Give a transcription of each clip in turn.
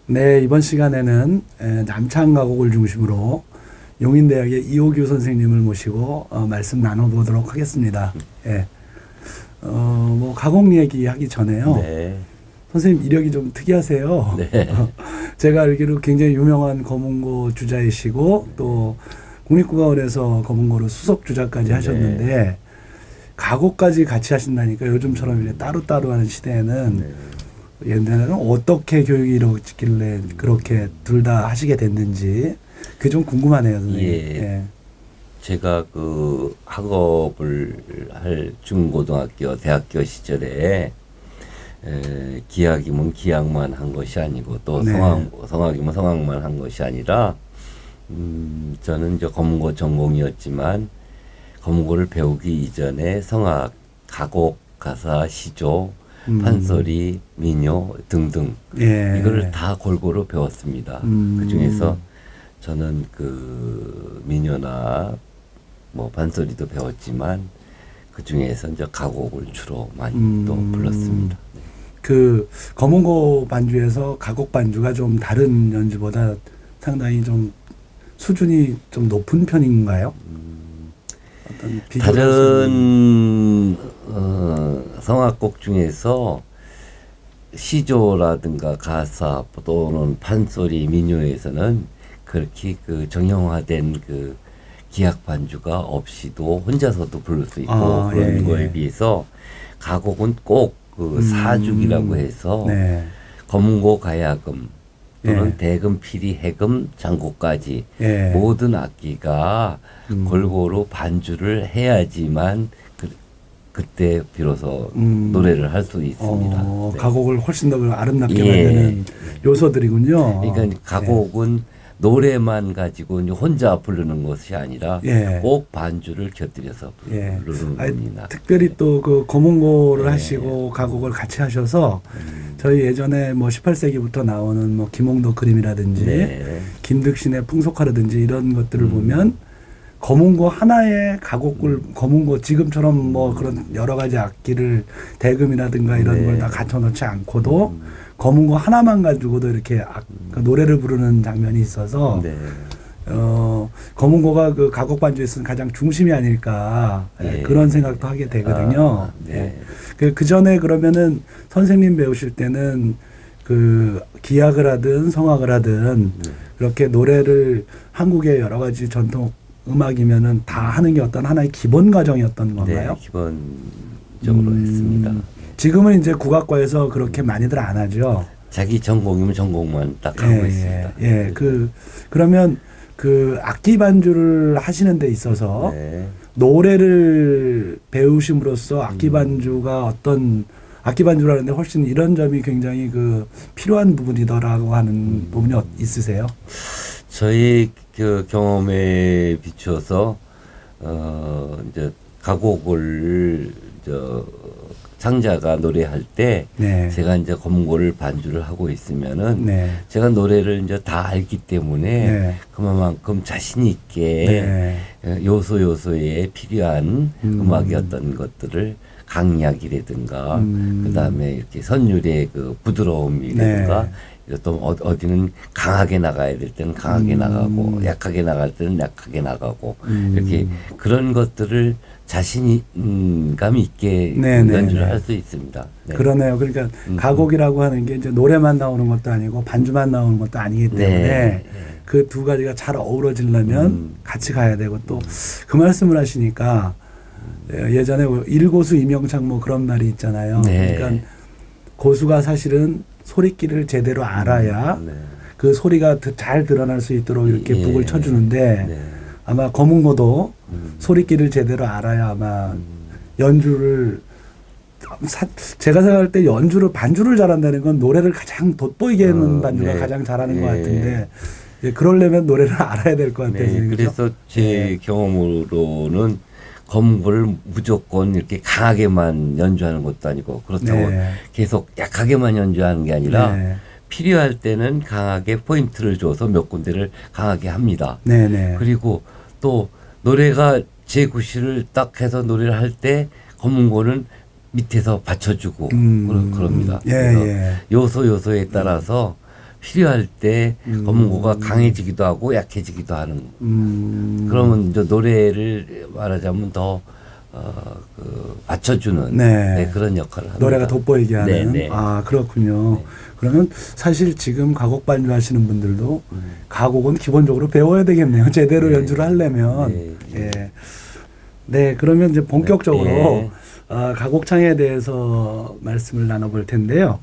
네, 이번 시간에는 남창 가곡을 중심으로 용인대학의 이호규 선생님을 모시고 말씀 나눠보도록 하겠습니다. 예. 뭐 가곡 얘기하기 전에요. 네. 선생님 이력이 좀 특이하세요. 네. 제가 알기로 굉장히 유명한 검은고 주자이시고 또 국립국어원에서 검은고로 수석 주자까지 하셨는데 가곡까지 같이 하신다니까 요즘처럼 이제 따로따로 하는 시대에는 옛날에는 어떻게 교육이 이루어지길래 그렇게 둘 다 하시게 됐는지 그게 좀 궁금하네요, 선생님. 예. 제가 그 학업을 할 중고등학교, 대학교 시절에 기학이면 기학만 한 것이 아니고 또 네. 성악이면 성악만 한 것이 아니라 저는 이제 검은고 전공이었지만 검은고를 배우기 이전에 성악, 가곡, 가사, 시조, 판소리, 민요 등등 이걸 다 골고루 배웠습니다. 그 중에서 저는 그 민요나 뭐 판소리도 배웠지만 그 중에서 이제 가곡을 주로 많이 또 불렀습니다. 그 검은고 반주에서 가곡 반주가 좀 다른 연주보다 상당히 좀 수준이 좀 높은 편인가요? 어떤 다른 성악곡 중에서 시조라든가 가사 또는 판소리, 민요에서는 그렇게 그 정형화된 그 기악 반주가 없이도 혼자서도 부를 수 있고 그런 거에 비해서 가곡은 꼭 그 사죽이라고 해서 검은고 가야금 또는 대금, 피리, 해금, 장구까지 모든 악기가 골고루 반주를 해야지만 그때 비로소 노래를 할 수 있습니다. 가곡을 훨씬 더 아름답게 만드는 요소들이군요. 그러니까 가곡은 노래만 가지고 혼자 부르는 것이 아니라 꼭 반주를 곁들여서 부르는 겁니다. 특별히 또 그 검은고를 하시고 가곡을 같이 하셔서 저희 예전에 뭐 18세기부터 나오는 뭐 김홍도 그림이라든지 김득신의 풍속화라든지 이런 것들을 보면 검은고 하나의 가곡을 검은고 지금처럼 뭐 그런 여러 가지 악기를 대금이라든가 이런 걸 다 갖춰 놓지 않고도 검은고 하나만 가지고도 이렇게 그 노래를 부르는 장면이 있어서 검은고가 그 가곡 반주에서는 가장 중심이 아닐까 그런 생각도 하게 되거든요. 그 전에 그러면은 선생님 배우실 때는 그 기악을 하든 성악을 하든 그렇게 노래를 한국의 여러 가지 전통 음악이면은 다 하는 게 어떤 하나의 기본 과정이었던 건가요? 네, 기본적으로 했습니다. 지금은 이제 국악과에서 그렇게 많이들 안 하죠. 자기 전공이면 전공만 딱 하고 있습니다. 그러면 그 악기 반주를 하시는 데 있어서 노래를 배우심으로써 악기 반주가 어떤 악기 반주라는데 훨씬 이런 점이 굉장히 그 필요한 부분이더라고 하는 부분이 있으세요? 저희 그 경험에 비추어서 이제 가곡을 창자가 노래할 때 제가 이제 검은고를 반주를 하고 있으면은 제가 노래를 이제 다 알기 때문에 그만큼 자신 있게 요소에 필요한 음악의 어떤 것들을 강약이라든가 그다음에 이렇게 선율의 그 부드러움이라든가 또 어디는 강하게 나가야 될 때는 강하게 나가고 약하게 나갈 때는 약하게 나가고 이렇게 그런 것들을 자신감 있게 연주를 할 수 있습니다. 그러네요. 그러니까 가곡이라고 하는 게 이제 노래만 나오는 것도 아니고 반주만 나오는 것도 아니기 때문에 그 두 가지가 잘 어우러지려면 같이 가야 되고 또 그 말씀을 하시니까 예전에 일고수 이명창 뭐 그런 말이 있잖아요. 그러니까 고수가 사실은 소리끼를 제대로 알아야 그 소리가 잘 드러날 수 있도록 이렇게 북을 쳐주는데 아마 검은고도 소리끼를 제대로 알아야 아마 연주를 제가 생각할 때 반주를 잘한다는 건 노래를 가장 돋보이게 하는 반주가 가장 잘하는 것 같은데 그러려면 노래를 알아야 될 것 같아요. 그래서 제 경험으로는 검은고를 무조건 이렇게 강하게만 연주하는 것도 아니고 그렇다고 계속 약하게만 연주하는 게 아니라 필요할 때는 강하게 포인트를 줘서 몇 군데를 강하게 합니다. 그리고 또 노래가 제 구실을 딱 해서 노래를 할 때 검은고는 밑에서 받쳐주고 그럽니다. 그래서 요소에 따라서 필요할 때 검은고가 강해지기도 하고 약해지기도 하는. 그러면 이제 노래를 말하자면 더 받쳐주는 네, 그런 역할을 합니다. 노래가 돋보이게 하는. 네, 네. 아 그렇군요. 네. 그러면 사실 지금 가곡 반주하시는 분들도 가곡은 기본적으로 배워야 되겠네요. 제대로 연주를 하려면. 예. 네, 그러면 이제 본격적으로 가곡창에 대해서 말씀을 나눠볼 텐데요.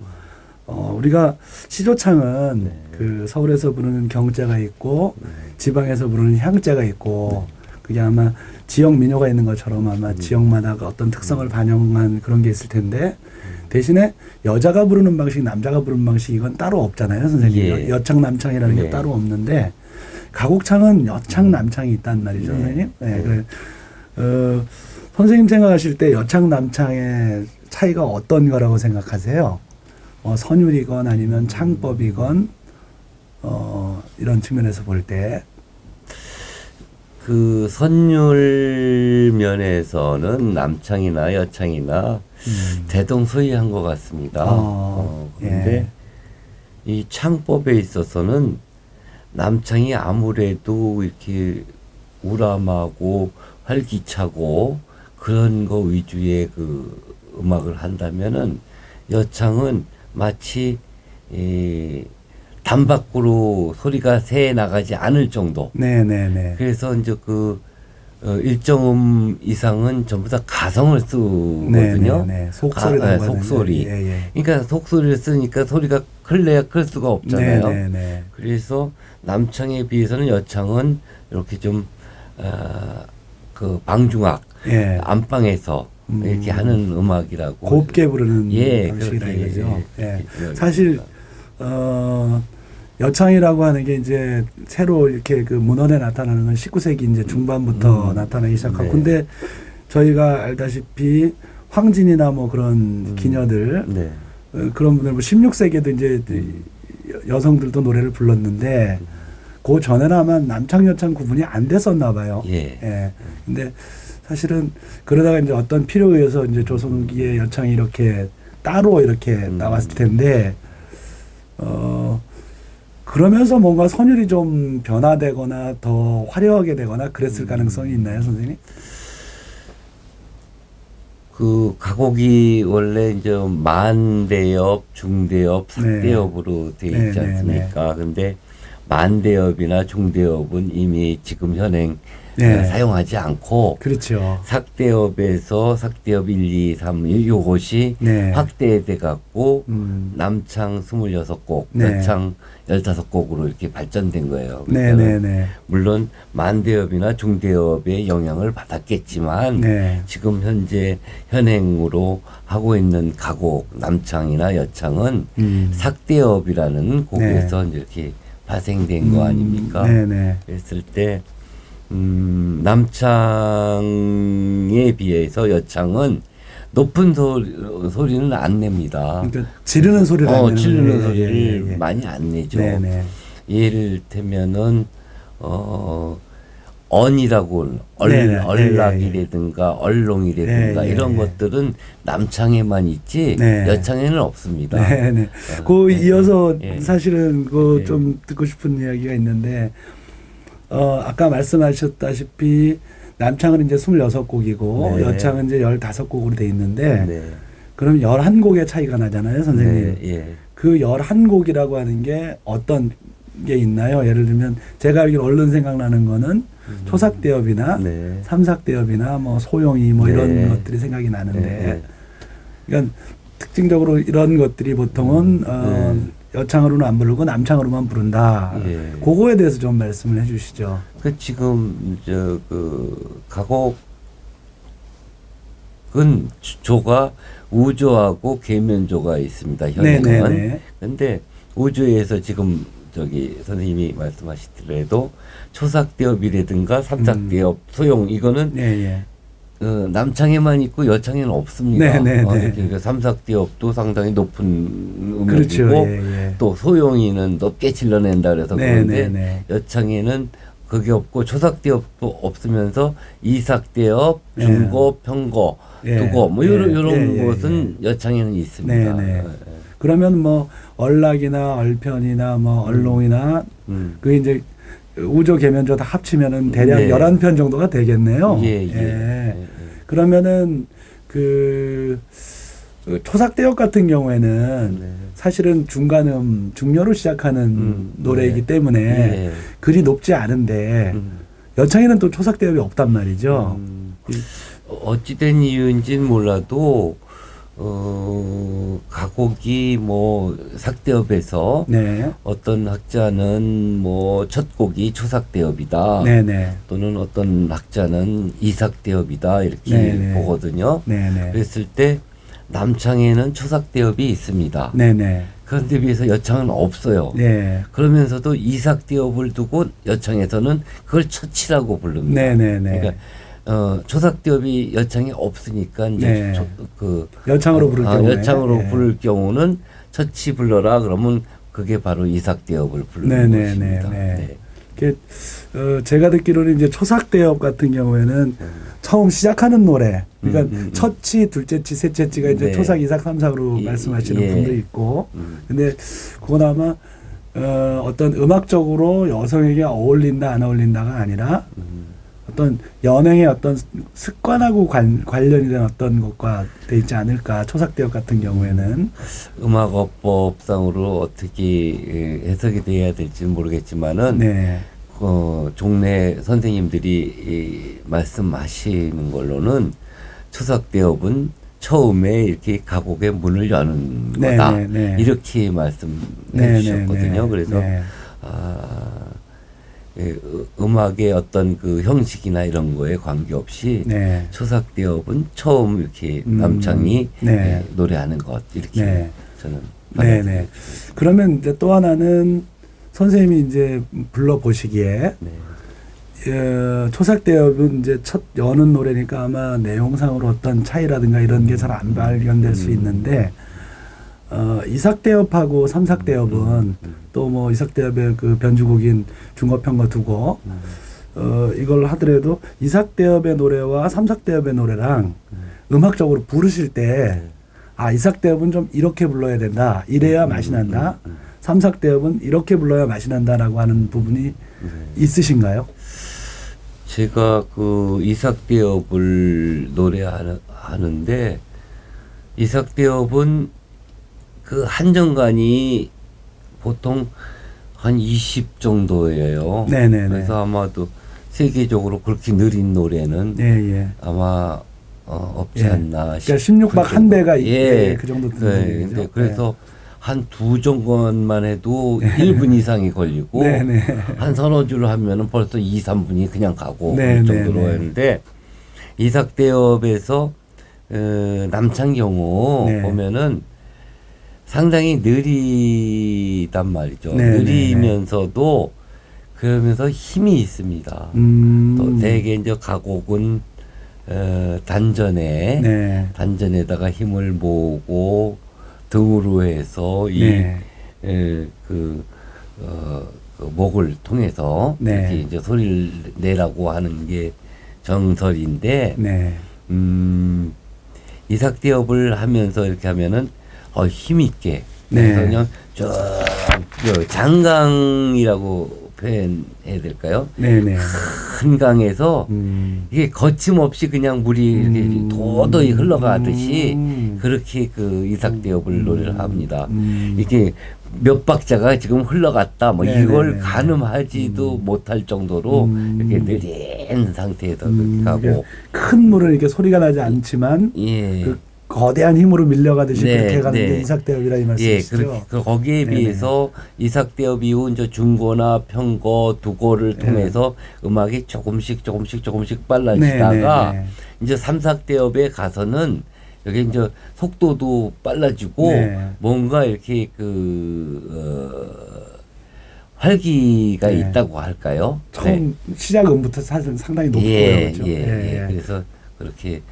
우리가 시조창은 그 서울에서 부르는 경자가 있고 지방에서 부르는 향자가 있고 그게 아마 지역 민요가 있는 것처럼 아마 지역마다 어떤 특성을 반영한 그런 게 있을 텐데 대신에 여자가 부르는 방식, 남자가 부르는 방식 이건 따로 없잖아요, 선생님. 여창, 남창이라는 게 따로 없는데 가곡창은 여창, 남창이 있단 말이죠, 선생님. 네, 그래. 선생님 생각하실 때 여창, 남창의 차이가 어떤 거라고 생각하세요? 선율이건 아니면 창법이건 이런 측면에서 볼 때. 그 선율 면에서는 남창이나 여창이나 대동소이한 것 같습니다. 그런데 이 창법에 있어서는 남창이 아무래도 이렇게 우람하고 활기차고 그런 거 위주의 그 음악을 한다면은 여창은 마치 담 밖으로 소리가 새 나가지 않을 정도. 네네네. 그래서 이제 그 일정 이상은 전부 다 가성을 쓰거든요. 네네네. 속소리라고 속소리. 그러니까 속소리를 쓰니까 소리가 클래야 클 수가 없잖아요. 네네네. 그래서 남창에 비해서는 여창은 이렇게 좀 그 방중악 안방에서 이렇게 하는 음악이라고 곱게 부르는 방식이라 이거죠. 사실 여창이라고 하는 게 이제 새로 이렇게 그 문헌에 나타나는 건 19세기 이제 중반부터 나타나기 시작하고 근데 저희가 알다시피 황진이나 뭐 그런 기녀들 그런 분들 뭐 16세기에도 이제 여성들도 노래를 불렀는데 그 전에는 아마 남창 여창 구분이 안 됐었나 봐요. 근데 사실은 그러다가 이제 어떤 필요에 의해서 이제 조선기의 여창이 이렇게 따로 이렇게 나왔을 텐데 그러면서 뭔가 선율이 좀 변화되거나 더 화려하게 되거나 그랬을 가능성이 있나요, 선생님? 그 가곡이 원래 이제 만대엽, 중대엽, 상대엽으로 돼 있지 않습니까? 근데 만대엽이나 중대엽은 이미 지금 현행 사용하지 않고 그렇죠. 삭대엽에서 삭대엽 1, 2, 3 요것이 확대돼 갖고 남창 26곡, 여창 15곡으로 이렇게 발전된 거예요. 물론 만대엽이나 중대엽의 영향을 받았겠지만 지금 현재 현행으로 하고 있는 가곡 남창이나 여창은 삭대엽이라는 곡에서 이렇게 발생된 거 아닙니까? 그랬을 때 남창에 비해서 여창은 높은 소리는 안 냅니다. 그러니까 지르는 소리를 안 내는 지르는 소리를 많이 안 내죠. 예를 들면은 언이라고 얼락이라든가 얼롱이라든가 이런 것들은 남창에만 있지 여창에는 없습니다. 그 이어서 사실은 그 좀 듣고 싶은 이야기가 있는데 아까 말씀하셨다시피 남창은 이제 26곡이고 여창은 이제 15곡으로 돼 있는데 그럼 11곡의 차이가 나잖아요, 선생님. 그 11곡이라고 하는 게 어떤 게 있나요? 예를 들면 제가 알기로 얼른 생각나는 거는 초삭대엽이나 삼삭대엽이나 뭐 소용이 뭐 이런 것들이 생각이 나는데 그러니까 특징적으로 이런 것들이 보통은 여창으로는 안 부르고 남창으로만 부른다. 그거에 대해서 좀 말씀을 해주시죠. 그 지금 그 가곡은 조가 우조하고 계면조가 있습니다. 현행은. 근데 우조에서 지금 선생님이 말씀하시더라도 초삭대엽이라든가 삼삭대엽, 소용 이거는 남창에만 있고 여창에는 없습니다. 그러니까 삼삭대엽도 상당히 높은 음역이고 또 소용이는 높게 질러낸다 그래서 그런데 여창에는 그게 없고 초삭대엽도 없으면서 이삭대엽, 중고, 평고, 두고 뭐 이런 것은 여창에는 있습니다. 그러면 뭐 얼락이나 얼편이나 뭐 얼롱이나 그게 이제 우조 계면조 다 합치면은 대략 네. 11편 정도가 되겠네요. 예. 그러면은 그 초삭대역 같은 경우에는 네. 사실은 중간음 중녀로 시작하는 노래이기 때문에 네. 글이 높지 않은데 여창에는 또 초삭대역이 없단 말이죠. 어찌된 이유인지는 몰라도 가곡이 뭐 삭대업에서 네. 어떤 학자는 뭐 첫 곡이 초삭대업이다. 네네. 또는 어떤 학자는 이삭대업이다 이렇게 네네. 보거든요. 네네. 그랬을 때 남창에는 초삭대업이 있습니다. 네네. 그런데 비해서 여창은 없어요. 네. 그러면서도 이삭대업을 두고 여창에서는 그걸 첫치라고 부릅니다. 네네네. 그러니까 초삭대업이 여창에 없으니까 이제 네. 그 여창으로 부를 경우에 여창으로 네. 부를 경우는 첫치 불러라 그러면 그게 바로 이삭대업을 부르는 것입니다. 네. 제가 듣기로는 이제 초삭대업 같은 경우에는 처음 시작하는 노래, 그러니까 첫치, 둘째치, 셋째치가 이제 네. 초삭, 이삭, 삼삭으로 말씀하시는 분도 있고, 근데 그건 아마 어떤 음악적으로 여성에게 어울린다 안 어울린다가 아니라 어떤 연행의 어떤 습관하고 관련이 된 어떤 것과 돼 있지 않을까. 초삭대역 같은 경우에는 음악어법상으로 어떻게 해석이 돼야 될지는 모르겠지만은 네. 종래 선생님들이 말씀하시는 걸로는 초삭대업은 처음에 이렇게 가곡의 문을 여는 네, 거다. 네, 네. 이렇게 말씀해 네, 주셨거든요. 네, 그래서 네. 음악의 어떤 그 형식이나 이런 거에 관계없이 네. 초삭대업은 처음 이렇게 남창이 네. 노래하는 것 이렇게 네. 저는 네네. 그러면 이제 또 하나는 선생님이 이제 불러 보시기에 초삭대업은 이제 첫 여는 노래니까 아마 내용상으로 어떤 차이라든가 이런 게 잘 안 발견될 수 있는데 이삭대업하고 삼삭대업은 또 뭐 이삭대업의 그 변주곡인 중거편거 두고 이걸 하더라도 이삭대업의 노래와 삼삭대업의 노래랑 음악적으로 부르실 때 이삭대업은 좀 이렇게 불러야 된다. 이래야 맛이 난다. 삼삭대업은 이렇게 불러야 맛이 난다라고 하는 부분이 있으신가요? 제가 그 이삭대업을 노래하는데 이삭대업은 그 한정간이 보통 한 20 정도예요. 네네네. 그래서 아마도 세계적으로 그렇게 느린 노래는 예. 아마 없지 않나 그러니까 16박 한 배가 그 정도 네. 근데 그래서 한 두 정권만 해도 1분 이상이 걸리고 한 서너 줄 하면은 벌써 2, 3분이 그냥 가고 그 정도로 했는데 이삭대업에서 남창 경우 보면은 상당히 느리단 말이죠. 느리면서도 그러면서 힘이 있습니다. 또 대개 이제 가곡은 단전에다가 힘을 모으고 등으로 해서 그 목을 통해서 이렇게 이제 소리를 내라고 하는 게 정설인데 이삭대업을 하면서 이렇게 하면은 힘 있게 그냥 쭉 장강이라고 표현해야 될까요? 큰 강에서 이게 거침없이 그냥 물이 이렇게 도도히 흘러가듯이 그렇게 그 이삭대업을 노래를 합니다. 이게 몇 박자가 지금 흘러갔다 뭐 이걸 가늠하지도 못할 정도로 이렇게 느린 상태에서 가고 큰 물은 이렇게 소리가 나지 않지만 그 거대한 힘으로 밀려가듯이 그렇게 가는 게 이삭대업이라 이 말씀이시죠? 거기에 비해서 이삭대업 이후 이제 중고나 편고, 두고를 통해서 음악이 조금씩 빨라지다가 이제 삼삭대업에 가서는 여기 이제 속도도 빨라지고 뭔가 이렇게 활기가 있다고 할까요? 처음 시작 음부터 사실 상당히 높고요. 그렇죠? 그래서 그렇게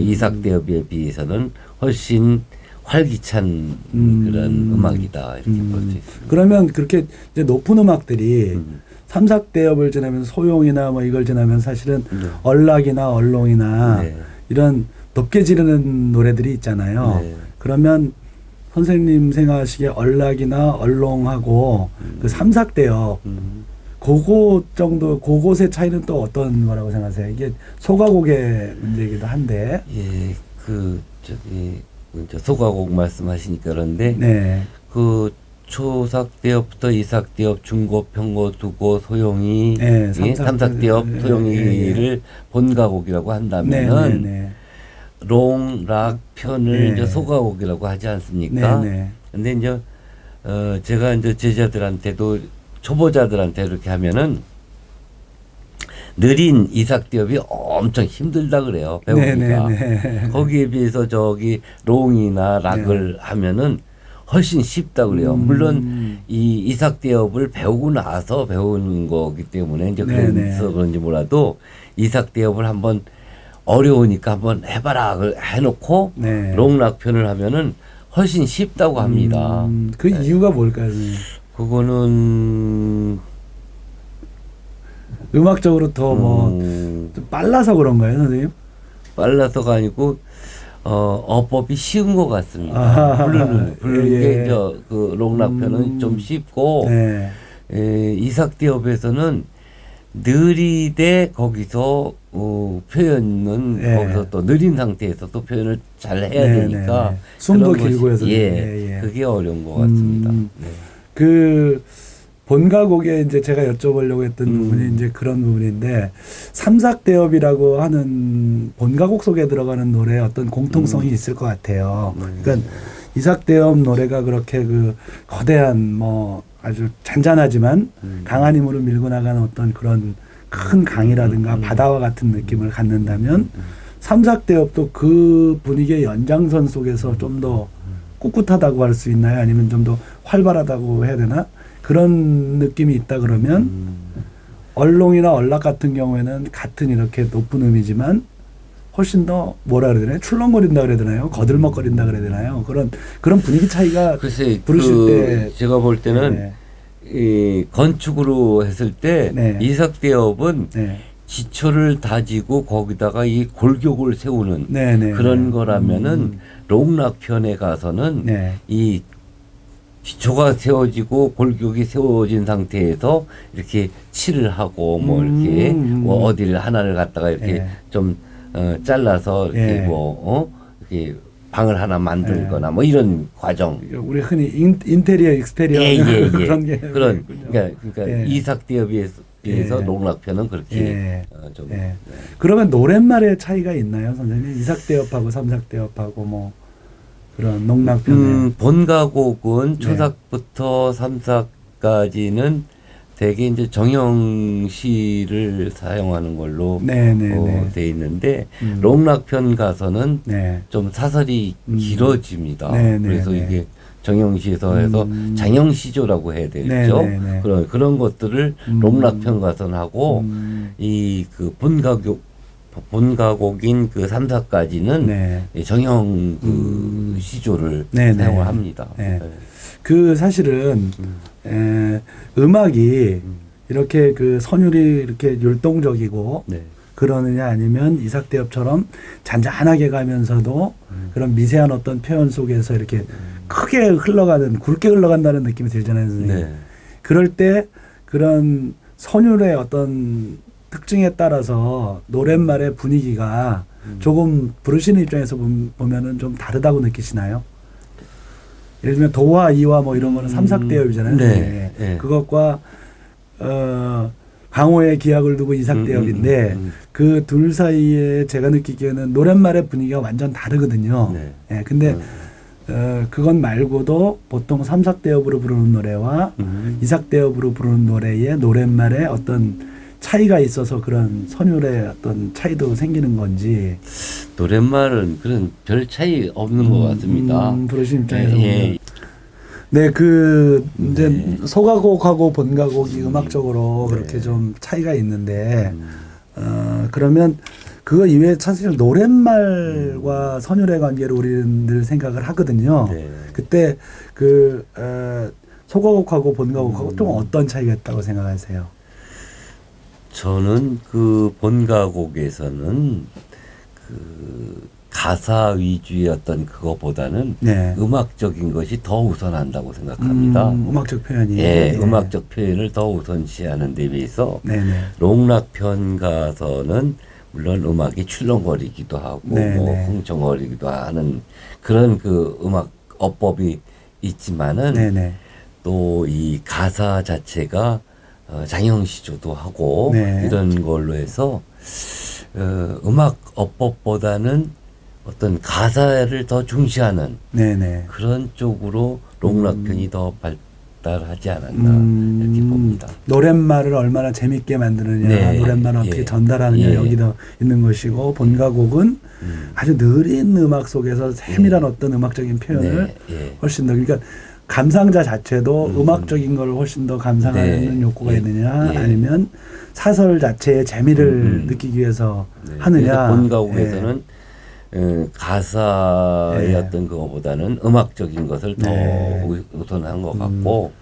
이삭대업에 비해서는 훨씬 활기찬 그런 음악이다 이렇게 볼 수 있습니다. 그러면 그렇게 이제 높은 음악들이 삼삭대업을 지나면 소용이나 뭐 이걸 지나면 사실은 얼락이나 얼롱이나 이런 높게 지르는 노래들이 있잖아요. 그러면 선생님 생각하시기에 얼락이나 얼롱하고 그 삼삭대엽 그거 정도 그것의 차이는 또 어떤 거라고 생각하세요? 이게 소가곡의 문제이기도 한데. 예, 그 저기 소가곡 말씀하시니까 그런데 네. 그 초삭대엽부터 이삭대엽, 중고, 평고, 두고, 소용이, 네, 삼삭대엽, 소용이를 본가곡이라고 한다면은 네, 네, 롱, 락, 편을 네. 이제 소가곡이라고 하지 않습니까? 네, 네. 근데 이제 제가 이제 제자들한테도 초보자들한테 이렇게 하면은 느린 이삭대엽이 엄청 힘들다 그래요. 배우기가. 네. 거기에 비해서 저기 롱이나 락을 하면은 훨씬 쉽다 그래요. 물론 이 이삭대엽을 배우고 나서 배우는 거기 때문에 이제 그래서 그런지 몰라도 이삭대엽을 한번 어려우니까 한번 해봐라 해놓고 네. 롱락 편을 하면은 훨씬 쉽다고 합니다. 그 이유가 뭘까요, 선생님? 그거는 음악적으로 더 뭐 빨라서 그런가요, 선생님? 빨라서가 아니고 어법이 쉬운 것 같습니다. 부르는 게 그 롱락 편은 좀 쉽고 네. 이삭대엽에서는 느리되 거기서 표현은 거기서 또 느린 상태에서 또 표현을 잘 해야 되니까 숨도 길고 해서 그게 어려운 것 같습니다. 네. 그 본가곡에 이제 제가 여쭤보려고 했던 부분이 이제 그런 부분인데 삼삭대엽이라고 하는 본가곡 속에 들어가는 노래에 어떤 공통성이 있을 것 같아요. 그러니까 이삭대엽 노래가 그렇게 그 거대한 뭐 아주 잔잔하지만 강한 힘으로 밀고 나가는 어떤 그런 큰 강이라든가 바다와 같은 느낌을 갖는다면 삼삭대엽도 그 분위기의 연장선 속에서 좀 더 꿋꿋하다고 할 수 있나요? 아니면 좀 더 활발하다고 해야 되나? 그런 느낌이 있다 그러면 얼롱이나 얼락 같은 경우에는 같은 이렇게 높은 음이지만 훨씬 더 뭐라 그래야 되나요? 출렁거린다 그래야 되나요? 거들먹거린다 그래야 되나요? 그런 분위기 차이가 글쎄, 부르실 때 제가 볼 때는 이 건축으로 했을 때 이삭대엽은 기초를 다지고 거기다가 이 골격을 세우는 그런 거라면은 롱락 편에 가서는 이 기초가 세워지고 골격이 세워진 상태에서 이렇게 칠을 하고 뭐 이렇게 뭐 어디를 하나를 갖다가 이렇게 좀 잘라서 이렇게 이렇게 방을 하나 만들거나 뭐 이런 과정. 우리 흔히 인테리어, 익스테리어 그런 게 그러니까 이삭대엽에 비해서 롱락 편은 그렇게 좀. 그러면 노랫말의 차이가 있나요, 선생님? 이삭대엽하고 삼삭대엽하고 뭐. 그런 농락편에 본가곡은 초삭부터 삼삭까지는 대개 이제 정형시를 사용하는 걸로 돼 있는데 롱락편 가서는 좀 사설이 길어집니다. 그래서 이게 정형시에서 해서 장형시조라고 해야 되겠죠. 그런 것들을 롱락편 가서는 하고 이 그 본가곡인 그 삼사까지는 정형 그 시조를 사용을 합니다. 그 사실은 음악이 이렇게 그 선율이 이렇게 율동적이고 그러느냐 아니면 이삭대엽처럼 잔잔하게 가면서도 그런 미세한 어떤 표현 속에서 이렇게 크게 굵게 흘러간다는 느낌이 들잖아요, 선생님. 그럴 때 그런 선율의 어떤 특징에 따라서 노랫말의 분위기가 조금 부르시는 입장에서 보면은 좀 다르다고 느끼시나요? 예를 들면 도와, 이와 뭐 이런 거는 삼삭대엽이잖아요. 그것과 강호의 기약을 두고 이삭대엽인데 그 둘 사이에 제가 느끼기에는 노랫말의 분위기가 완전 다르거든요. 근데 그건 말고도 보통 삼삭대엽으로 부르는 노래와 이삭대엽으로 부르는 노래의 노랫말의 어떤 차이가 있어서 그런 선율의 어떤 차이도 생기는 건지. 노랫말은 그런 별 차이 없는 것 같습니다. 부르신 입장에서 보면. 이제 소가곡하고 본가곡이 음악적으로 그렇게 좀 차이가 있는데, 그러면 그거 이외에 사실 노랫말과 선율의 관계를 우리는 늘 생각을 하거든요. 그때 소가곡하고 본가곡하고 좀 어떤 차이가 있다고 생각하세요? 저는 그 본가곡에서는 그 가사 위주의 어떤 그거보다는 네. 음악적인 것이 더 우선한다고 생각합니다. 음악적 표현이. 예, 음악적 표현을 더 우선시하는 데 비해서 네네. 롱락 편 가서는 물론 음악이 출렁거리기도 하고 뭐 흥청거리기도 하는 그런 그 음악 어법이 있지만은 또 이 가사 자체가 장형시조도 하고 이런 걸로 해서 음악 어법보다는 어떤 가사를 더 중시하는 그런 쪽으로 롱락 편이 더 발달하지 않았나 이렇게 봅니다. 노랫말을 얼마나 재밌게 만드느냐, 노랫말을 어떻게 전달하느냐 여기도 있는 것이고 본가곡은 아주 느린 음악 속에서 세밀한 어떤 음악적인 표현을 훨씬 더 그러니까 감상자 자체도 음악적인 걸 훨씬 더 감상하는 욕구가 있느냐 아니면 사설 자체의 재미를 느끼기 위해서 하느냐. 본가곡에서는 가사의 어떤 그거보다는 음악적인 것을 더 우선한 것 같고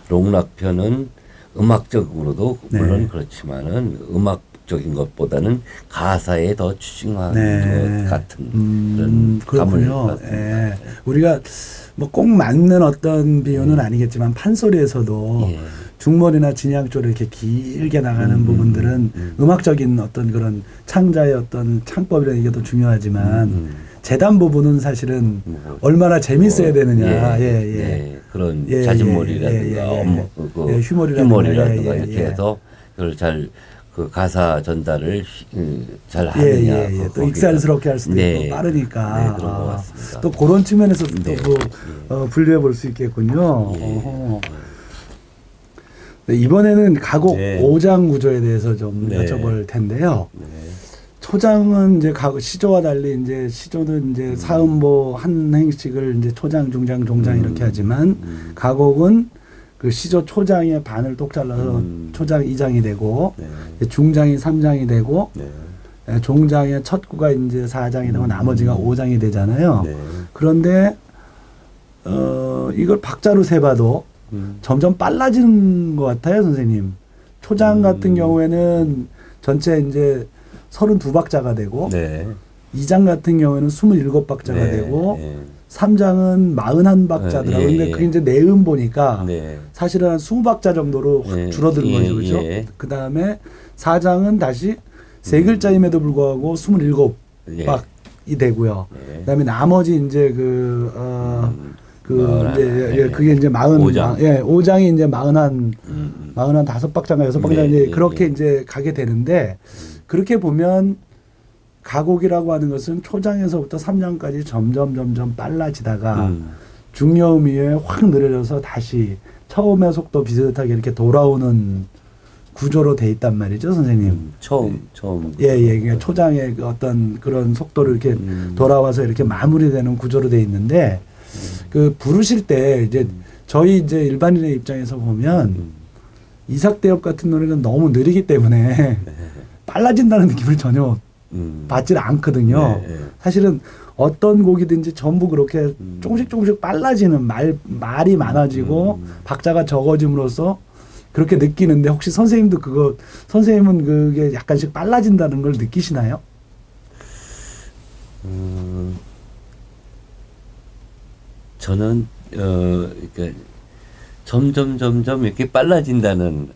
롱락 편은 음악적으로도 물론 그렇지만은 음악적인 것보다는 가사에 더 추징하는 것 같은 그런 감을 받습니다. 우리가 뭐 꼭 맞는 어떤 비유는 아니겠지만 판소리에서도 중머리나 진양 쪽으로 이렇게 길게 나가는 부분들은 음악적인 어떤 그런 창자의 어떤 창법이라는 게 더 중요하지만 재단 부분은 사실은 얼마나 재밌어야 되느냐. 그런 자진몰이라든가 휴머리라든가 이렇게 해서 그걸 잘 그 가사 전달을 잘 하느냐. 또 익살스럽게 할 수도 있고 빠르니까. 그런 것 같습니다. 또 그런 측면에서 또 분류해 볼 수 있겠군요. 이번에는 가곡 5장 구조에 대해서 좀 여쭤볼 텐데요. 초장은 이제 시조와 달리 이제 시조는 이제 사음보 한 행씩을 이제 초장, 중장, 종장 이렇게 하지만 가곡은 그 시조 초장의 반을 똑 잘라서 초장 2장이 되고 중장이 3장이 되고 종장의 첫 구가 이제 4장이 되고 나머지가 5장이 되잖아요. 그런데 이걸 박자로 세봐도 점점 빨라지는 것 같아요, 선생님. 초장 같은 경우에는 전체 이제 32박자가 되고 2장 같은 경우에는 27박자가 되고 3장은 41박자더라고요. 근데 그게 이제 내음 보니까 사실은 한 20박자 정도로 확 줄어든 거죠. 그죠? 그 다음에 4장은 다시 세 글자임에도 불구하고 27박이 되고요. 그 다음에 나머지 이제 그게 이제 5장이 이제 45박자인가 6박자 이제 그렇게 이제 가게 되는데 그렇게 보면 가곡이라고 하는 것은 초장에서부터 3장까지 점점 빨라지다가 중여음 이후에 확 느려져서 다시 처음의 속도 비슷하게 이렇게 돌아오는 구조로 돼 있단 말이죠, 선생님. 처음. 그러니까 초장의 그 어떤 그런 속도를 이렇게 돌아와서 이렇게 마무리되는 구조로 돼 있는데 그 부르실 때 이제 저희 이제 일반인의 입장에서 보면 이삭대엽 같은 노래는 너무 느리기 때문에 빨라진다는 느낌을 전혀 받질 않거든요. 사실은 어떤 곡이든지 전부 그렇게 조금씩 빨라지는 말이 많아지고 박자가 적어짐으로써 그렇게 느끼는데 혹시 선생님도 선생님은 그게 약간씩 빨라진다는 걸 느끼시나요? 저는 그러니까 점점 이렇게 빨라진다는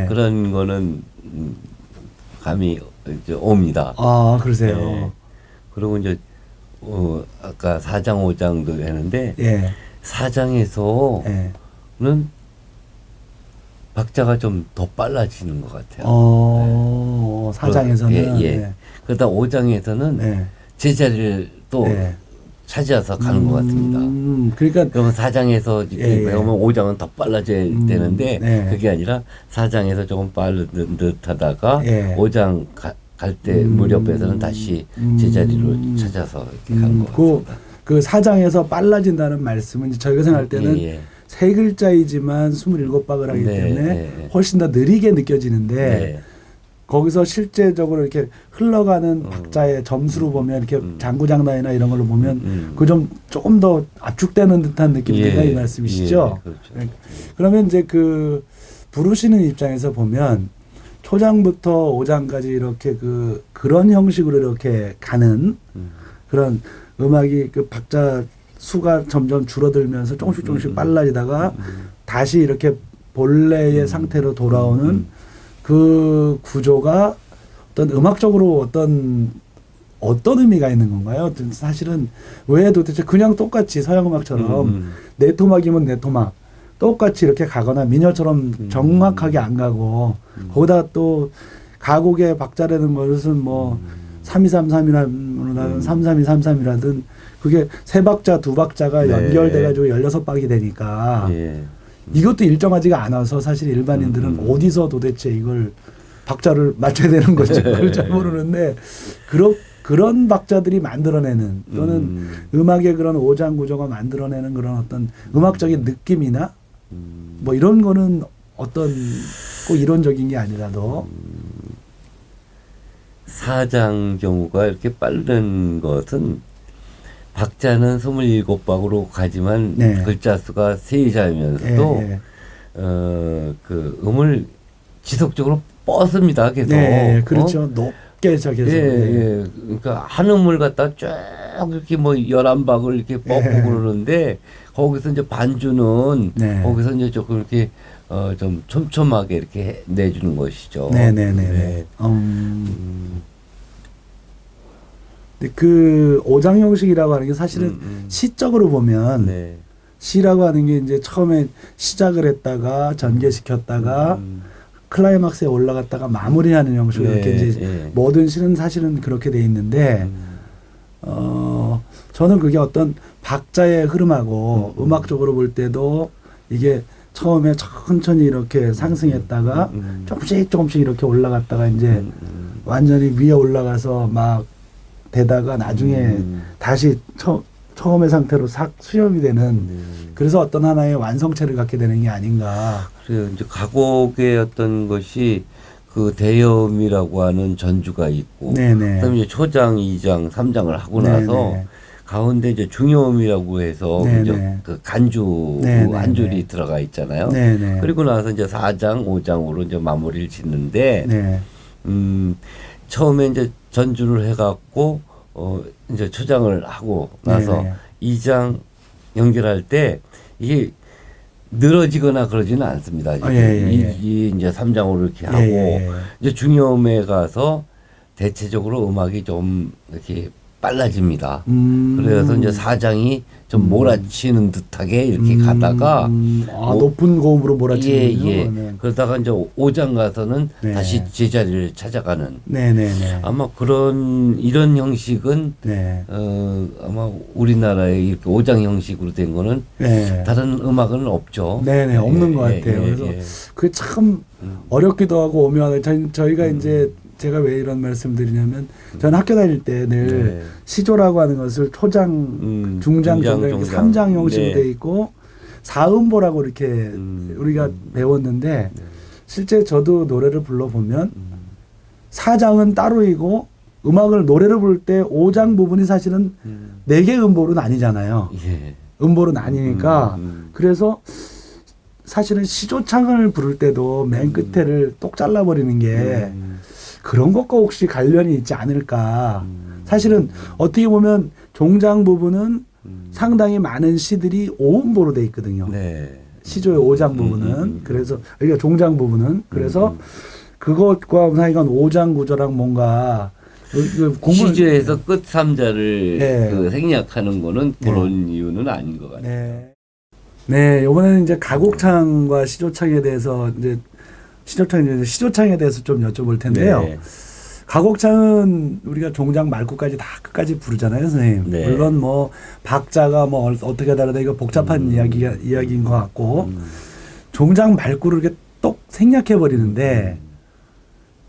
그런 거는 감이 이제 옵니다. 아, 그러세요. 그리고 이제 아까 4장 5장도 했는데 4장에서는 박자가 좀 더 빨라지는 것 같아요. 4장에서는 그러다 5장에서는 제자리를 또 차지해서 가는 것 같습니다. 그러니까 그러면 4장에서 이렇게 배우면 5장은 더 빨라져야 되는데 그게 아니라 4장에서 조금 빠른 듯하다가 5장 갈 때 무렵에서는 다시 제자리로 찾아서 이렇게 가는 것 같습니다. 그 4장에서 빨라진다는 말씀은 저희가 생각할 때는 세 글자이지만 27박을 하기 때문에 훨씬 더 느리게 느껴지는데 거기서 실제적으로 이렇게 흘러가는 박자의 점수로 보면 이렇게 장구장단이나 이런 걸로 보면 그 조금 더 압축되는 듯한 느낌이 든다 이 말씀이시죠? 그렇죠. 그러면 이제 그 부르시는 입장에서 보면 초장부터 5장까지 이렇게 그런 형식으로 이렇게 가는 그런 음악이 그 박자 수가 점점 줄어들면서 조금씩 빨라지다가 다시 이렇게 본래의 상태로 돌아오는 그 구조가 어떤 음악적으로 어떤 의미가 있는 건가요? 사실은 왜 도대체 그냥 똑같이 서양 음악처럼 네 토막이면 네 토막 똑같이 이렇게 가거나 민요처럼 정확하게 안 가고 거기다 또 가곡의 박자라는 것은 뭐 3233이라든 33233이라든 그게 세 박자 두 박자가 네. 연결돼 가지고 16박이 되니까 이것도 일정하지가 않아서 사실 일반인들은 어디서 도대체 이걸 박자를 맞춰야 되는 건지 그걸 잘 모르는데 그런 박자들이 만들어내는 또는 음악의 그런 오장 구조가 만들어내는 그런 어떤 음악적인 느낌이나 뭐 이런 거는 어떤 꼭 이론적인 게 아니라도 사장 경우가 이렇게 빠른 것은 박자는 27박으로 가지만 네. 글자 수가 세자면서도 예, 그 음을 지속적으로 뻗습니다. 계속. 네, 그렇죠. 높게 저기서 예. 그러니까 한 음을 갖다 쭉 이렇게 뭐 11박을 이렇게 뻗고 그러는데 거기서 이제 반주는 네. 거기서 이제 조금 이렇게 좀 촘촘하게 이렇게 내주는 것이죠. 네네네. 네. 근데 그 오장 형식이라고 하는 게 사실은 시적으로 보면 네. 시라고 하는 게 이제 처음에 시작을 했다가 전개시켰다가 클라이막스에 올라갔다가 마무리하는 형식으로 네, 이렇게 이제 네. 모든 시는 사실은 그렇게 돼 있는데 저는 그게 어떤 박자의 흐름하고 음악적으로 볼 때도 이게 처음에 천천히 이렇게 상승했다가 조금씩 이렇게 올라갔다가 이제 완전히 위에 올라가서 막 되다가 나중에 다시 처음의 상태로 싹 수렴이 되는 그래서 어떤 하나의 완성체를 갖게 되는 게 아닌가. 그래요. 이제 가곡의 어떤 것이 그 대염이라고 하는 전주가 있고, 네네. 그다음에 이제 초장, 2장, 3장을 하고 네네. 나서 가운데 이제 중요음이라고 해서 네네. 그죠? 그 간주 네네. 한 줄이 들어가 있잖아요. 네네. 그리고 나서 이제 4장, 5장으로 이제 마무리를 짓는데, 네. 처음에 이제 전주를 해갖고 이제 초장을 하고 나서 네네. 2장 연결할 때 이게 늘어지거나 그러지는 않습니다. 이 이제 3장으로 이렇게 하고 이제 중요음에 가서 대체적으로 음악이 좀 이렇게 빨라집니다. 그래서 이제 4장이 좀 몰아치는 듯하게 이렇게 가다가 높은 고음으로 몰아치는군요. 예. 그러다가 이제 5장 가서는 네. 다시 제자리를 찾아가는. 네네네. 아마 이런 형식은 네. 아마 우리나라에 이렇게 5장 형식으로 된 거는 네. 다른 음악은 없죠. 네네. 없는 것 같아요. 그래서 그게 참 어렵기도 하고 오묘하다. 저희가 이제 제가 왜 이런 말씀 드리냐면 저는 학교 다닐 때 늘 시조라고 하는 것을 초장, 중장, 종장 이렇게 3장 형식으로 돼 있고 사음보라고 이렇게 우리가 배웠는데 실제 저도 노래를 불러보면 4장은 따로이고 노래를 부를 때 5장 부분이 사실은 4개 음보로 나뉘잖아요. 음보로 나뉘니까 그래서 사실은 시조창을 부를 때도 맨 끝에를 똑 잘라버리는 게 그런 것과 혹시 관련이 있지 않을까. 사실은 어떻게 보면 종장 부분은 상당히 많은 시들이 5음보로 돼 있거든요. 네. 시조의 5장 부분은. 그래서, 그러니까 종장 부분은. 그래서 그것과 사이가 5장 구조랑 뭔가 시조에서 끝 3자를 네. 그 생략하는 거는 그런 이유는 아닌 것 같아요. 네. 네, 이번에는 이제 가곡창과 시조창에 대해서 이제 시조창에 대해서 좀 여쭤볼 텐데요. 네. 가곡창은 우리가 종장 말구까지 다 끝까지 부르잖아요, 선생님. 네. 물론 뭐 박자가 뭐 어떻게 다르다 이거 복잡한 이야기인 것 같고 종장 말구를 이렇게 똑 생략해 버리는데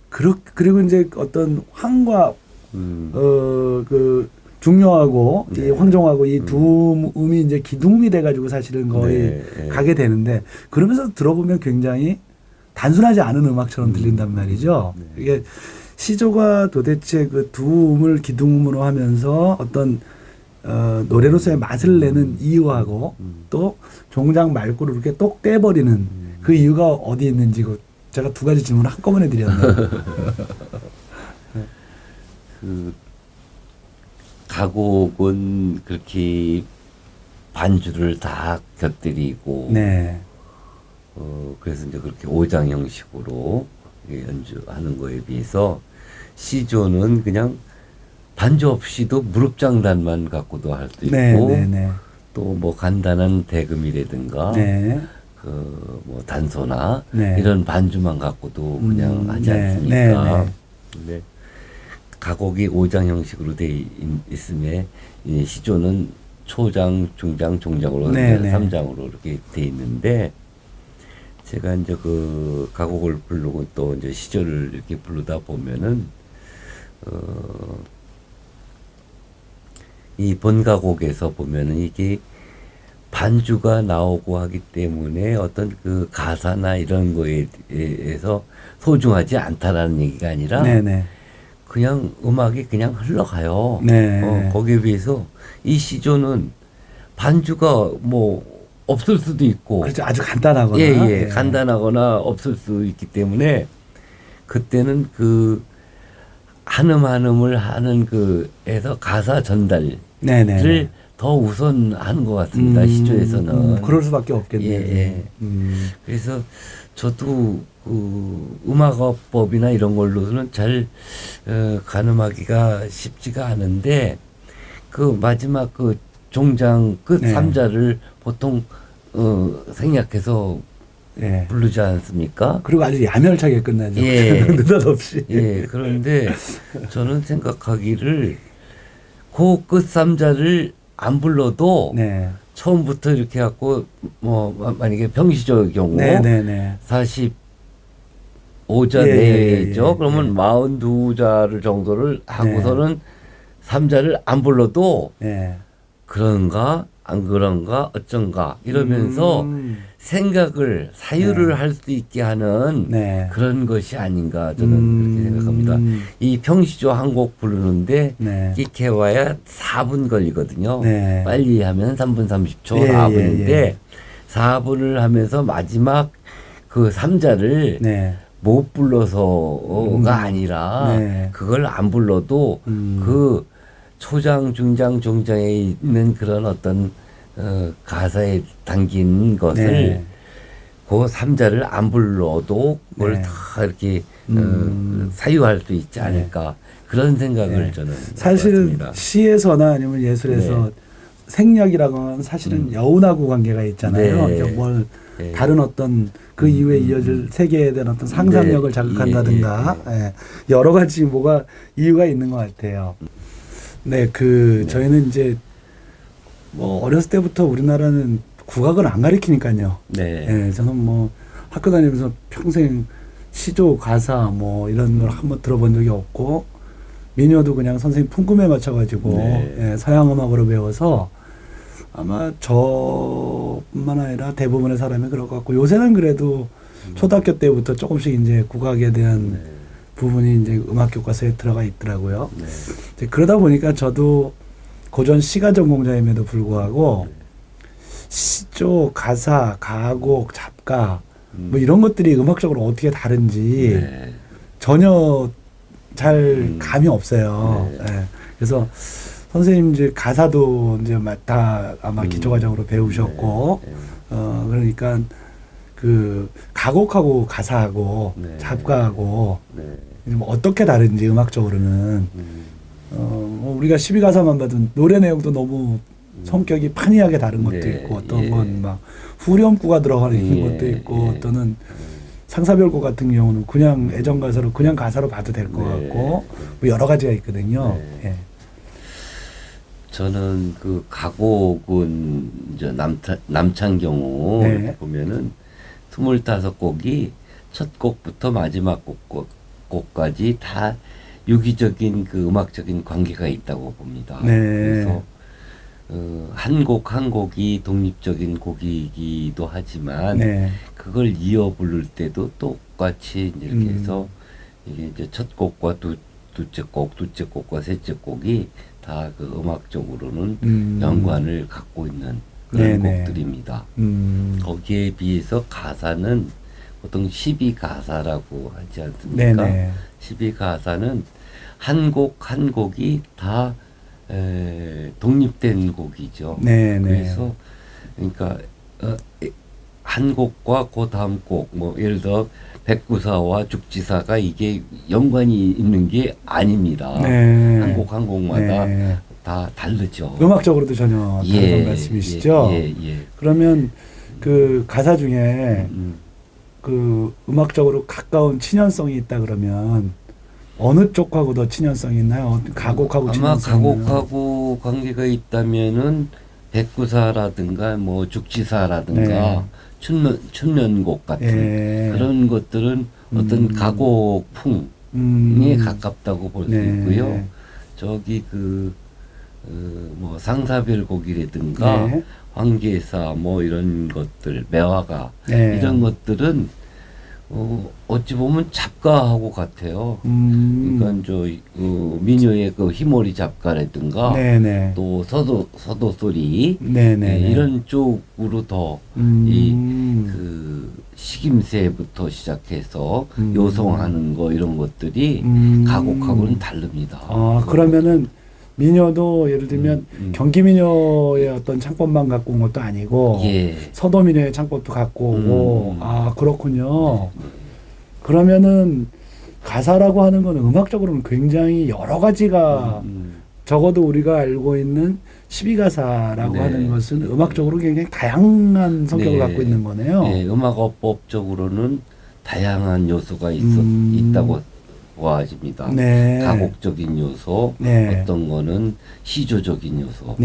그리고 이제 어떤 황과 그 중요하고 이 황종하고 이 두 음이 이제 기둥음이 돼가지고 사실은 거의 가게 되는데 그러면서 들어보면 굉장히 단순하지 않은 음악처럼 들린단 말이죠. 이게 시조가 도대체 그 두 음을 기둥음으로 하면서 어떤 노래로서의 맛을 내는 이유하고 또 종장 말구를 이렇게 똑 떼버리는 그 이유가 어디 있는지 제가 두 가지 질문을 한꺼번에 드렸네요. 가곡은 그렇게 반주를 다 곁들이고 네. 그래서 이제 그렇게 5장 형식으로 연주하는 거에 비해서 시조는 그냥 반주 없이도 무릎장단만 갖고도 할 수 있고 네. 또 뭐 간단한 대금이라든가 네. 그 뭐 단소나 네. 이런 반주만 갖고도 그냥 하지 네. 않습니까? 네. 근데 가곡이 5장 형식으로 돼 있음에 이 시조는 초장, 중장, 종장으로 네. 3장으로 이렇게 돼 있는데 제가 이제 그 가곡을 부르고 또 이제 시조를 이렇게 부르다 보면은 이 본가곡에서 보면은 이게 반주가 나오고 하기 때문에 어떤 그 가사나 이런 거에 대해서 소중하지 않다라는 얘기가 아니라 네네. 그냥 음악이 그냥 흘러가요. 네. 거기에 비해서 이 시조는 반주가 뭐 없을 수도 있고 그렇죠. 아주 간단하거나. 예. 간단하거나 없을 수 있기 때문에 그때는 그 한음 한음을 하는 그에서 가사 전달을 네네. 더 우선하는 것 같습니다. 시조에서는. 그럴 수밖에 없겠네요. 예. 그래서 저도 그 음악법이나 이런 걸로는 잘 가늠하기가 쉽지가 않은데 그 마지막 그 종장 끝 네. 3자를 보통 생략해서 예. 부르지 않습니까? 그리고 아주 야멸차게 끝나죠. 예. 느닷없이. 예. 그런데 저는 생각하기를 그 끝 3자를 안 불러도 네. 처음부터 이렇게 갖고 뭐 만약에 병시조의 경우 네네네. 45자 예, 내죠. 예. 그러면 42자를 정도를 하고서는 3자를 안 불러도 네. 그런가 안 그런가 어쩐가 이러면서 생각을 사유를 네. 할 수 있게 하는 네. 그런 것이 아닌가 저는 그렇게 생각합니다. 이 평시조 한 곡 부르는데 네. 이렇게 와야 4분 걸리거든요. 네. 빨리 하면 3분 30초 예, 4분인데 예. 4분을 하면서 마지막 그 3자를 네. 못 불러서가 아니라 네. 그걸 안 불러도 그 초장, 중장, 종장에 있는 그런 어떤 가사에 담긴 것을 네. 그 3자를 안 불러도 그걸 네. 다 이렇게 사유할 수 있지 않을까 그런 생각을 네. 저는 사실은 해봤습니다. 시에서나 아니면 예술에서 네. 생략이라고 하면 사실은 여운하고 관계가 있잖아요. 네. 그러니까 뭘 네. 다른 어떤 그 이후에 이어질 세계에 대한 어떤 상상력을 네. 자극한다든가 예. 여러 가지 뭐가 이유가 있는 것 같아요. 네, 저희는 이제 뭐 어렸을 때부터 우리나라는 국악을 안 가르치니까요. 네. 예, 저는 뭐 학교 다니면서 평생 시조, 가사 뭐 이런 걸 한번 들어본 적이 없고 민요도 그냥 선생님 풍금에 맞춰가지고 네. 예, 서양 음악으로 배워서 아마 저뿐만 아니라 대부분의 사람이 그럴 것 같고 요새는 그래도 초등학교 때부터 조금씩 이제 국악에 대한 부분이 이제 음악 교과서에 들어가 있더라고요. 네. 이제 그러다 보니까 저도 고전 시가 전공자임에도 불구하고 시조, 가사, 가곡, 잡가 뭐 이런 것들이 음악적으로 어떻게 다른지 네. 전혀 잘 감이 없어요. 네. 예. 그래서 선생님 이제 가사도 이제 다 아마 기초과정으로 배우셨고, 네. 그러니까 그 가곡하고 가사하고 네. 잡가하고 네. 뭐 어떻게 다른지 음악적으로는 뭐 우리가 12가사만 봐도 노래 내용도 너무 성격이 판이하게 다른 것도 네. 있고 어떤 예. 건 막 후렴구가 들어가 있는 예. 것도 있고 예. 또는 상사별곡 같은 경우는 그냥 애정가사로 그냥 가사로 봐도 될 것 네. 같고 뭐 여러 가지가 있거든요. 네. 예. 저는 그 가곡은 이제 남창 경우 네. 보면은 25곡이 첫 곡부터 마지막 곡까지 다 유기적인 그 음악적인 관계가 있다고 봅니다. 네. 그래서 한 곡 한 곡이 독립적인 곡이기도 하지만 네. 그걸 이어 부를 때도 똑같이 이렇게 해서 이게 이제 첫 곡과 둘째 곡과 셋째 곡이 다 그 음악적으로는 연관을 갖고 있는 그런 네네. 곡들입니다. 거기에 비해서 가사는 보통 12가사라고 하지 않습니까? 네네. 12가사는 한 곡 한 곡이 다 독립된 곡이죠. 네, 네. 그래서 그러니까 한 곡과 그 다음 곡, 뭐 예를 들어 백구사와 죽지사가 이게 연관이 있는 게 아닙니다. 네. 한 곡 한 곡마다 네. 다 다르죠. 음악적으로도 전혀 다른 말씀이시죠. 그러면 그 가사 중에 그 음악적으로 가까운 친연성이 있다 그러면 어느 쪽하고 더 친연성이 있나요? 가곡하고 아마 친연성이 가곡하고 관계가 있다면은 백구사라든가 뭐 죽지사라든가 춘면곡 같은 그런 것들은 어떤 가곡풍에 가깝다고 볼 수 있고요. 저기 뭐 상사별곡이라든가 황계사 뭐 이런 것들 매화가 이런 것들은 어찌 보면 잡가하고 같아요. 그러니까 민요의 그 희모리 잡가라든가 또 서도 소리 이런 쪽으로 더 그 식임새부터 시작해서 요송하는 거 이런 것들이 가곡하고는 다릅니다. 그러면은 민요도 예를 들면 경기 민요의 어떤 창법만 갖고 온 것도 아니고 서도 민요의 창법도 갖고 오고 그렇군요. 그러면은 가사라고 하는 거는 음악적으로는 굉장히 여러 가지가 적어도 우리가 알고 있는 12가사라고 하는 것은 음악적으로 굉장히 다양한 성격을 갖고 있는 거네요. 음악어법적으로는 다양한 요소가 있다고 보아집니다. 가곡적인 요소, 어떤 거는 시조적인 요소,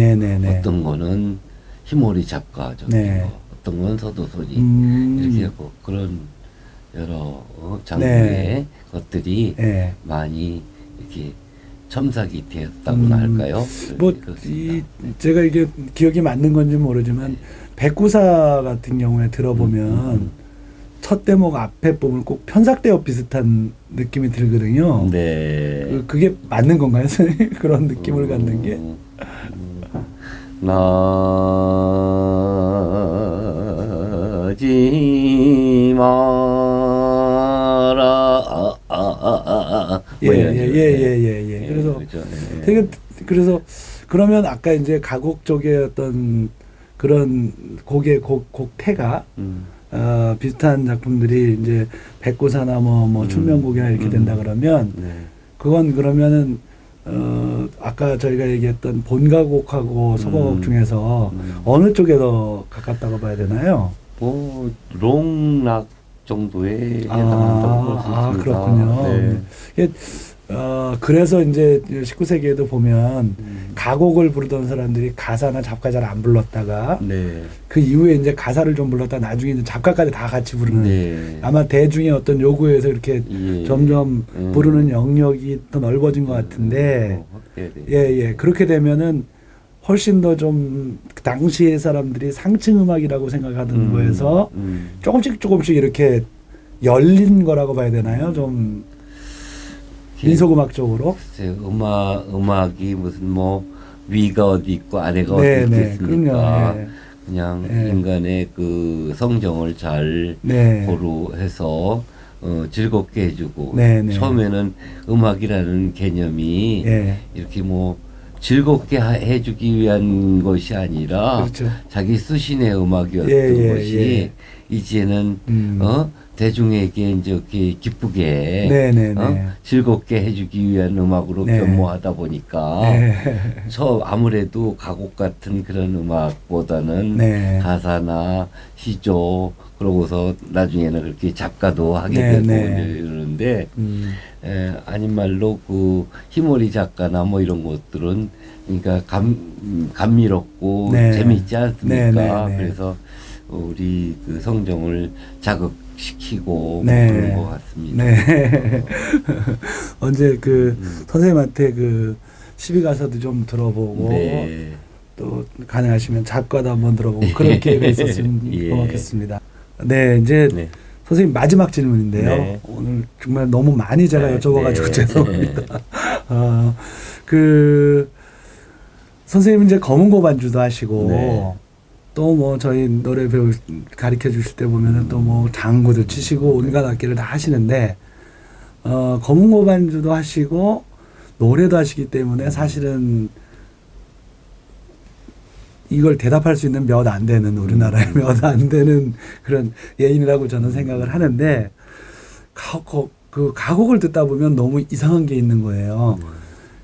어떤 거는 희모리 잡가적인 거, 어떤 건 서도소리 이렇게 하고 그런 여러 장르의 것들이 많이 이렇게 첨삭이 되었다고나 할까요? 뭐 제가 이게 기억이 맞는 건지 모르지만 백구사 같은 경우에 들어보면 첫 대목 앞에 부분 꼭 편삭대어 비슷한 느낌이 들거든요. 그게 맞는 건가요, 선생님? 그런 느낌을 갖는 게? 나지 마라. 그래서 되게 그래서 그러면 아까 이제 가곡 쪽의 어떤 그런 곡의 곡태가 비슷한 작품들이 이제 백구사나 뭐 춘명곡이나 이렇게 된다 그러면 그건 그러면은 아까 저희가 얘기했던 본가곡하고 소가곡 중에서 어느 쪽에 더 가깝다고 봐야 되나요? 뭐 롱락 정도에 해당한다고 볼 수 있습니다. 그렇군요. 그래서 이제 19세기에도 보면 가곡을 부르던 사람들이 가사나 잡가 잘 안 불렀다가 그 이후에 이제 가사를 좀 불렀다 나중에 이제 잡가까지 다 같이 부르는 아마 대중의 어떤 요구에서 이렇게 점점 부르는 영역이 더 넓어진 것 같은데 그렇게 되면은 훨씬 더 좀 당시의 사람들이 상층 음악이라고 생각하던 거에서 조금씩 이렇게 열린 거라고 봐야 되나요? 좀 민속음악적으로? 음악이 무슨 뭐 위가 어디 있고 아래가 어디 있겠습니까? 그냥 인간의 그 성정을 잘 고루해서 즐겁게 해주고 처음에는 음악이라는 개념이 이렇게 뭐 즐겁게 해주기 위한 것이 아니라 자기 수신의 음악이었던 것이 이제는 대중에게 이제 이렇게 기쁘게 즐겁게 해주기 위한 음악으로 변모하다 보니까 아무래도 가곡 같은 그런 음악보다는 가사나 시조 그러고서 나중에는 그렇게 작가도 하게 되고 이러는데 아닌 말로 그 희모리 작가나 뭐 이런 것들은 그러니까 감미롭고 재미있지 않습니까? 그래서 우리 그 성정을 자극시키고 그런 것 같습니다. 언제 그 선생님한테 그 12가사도 좀 들어보고 또 가능하시면 작가도 한번 들어보고 그런 기회가 있었으면 고맙겠습니다. 이제 선생님 마지막 질문인데요. 오늘 정말 너무 많이 제가 여쭤봐가지고 죄송합니다. 그 선생님 이제 검은고 반주도 하시고 또 뭐 저희 노래 가르쳐 주실 때 보면은 또 뭐 장구도 치시고 온갖 악기를 다 하시는데 검은고 반주도 하시고 노래도 하시기 때문에 사실은 이걸 대답할 수 있는 몇 안 되는 우리나라의 몇 안 되는 그런 예인이라고 저는 생각을 하는데 그 가곡을 듣다 보면 너무 이상한 게 있는 거예요.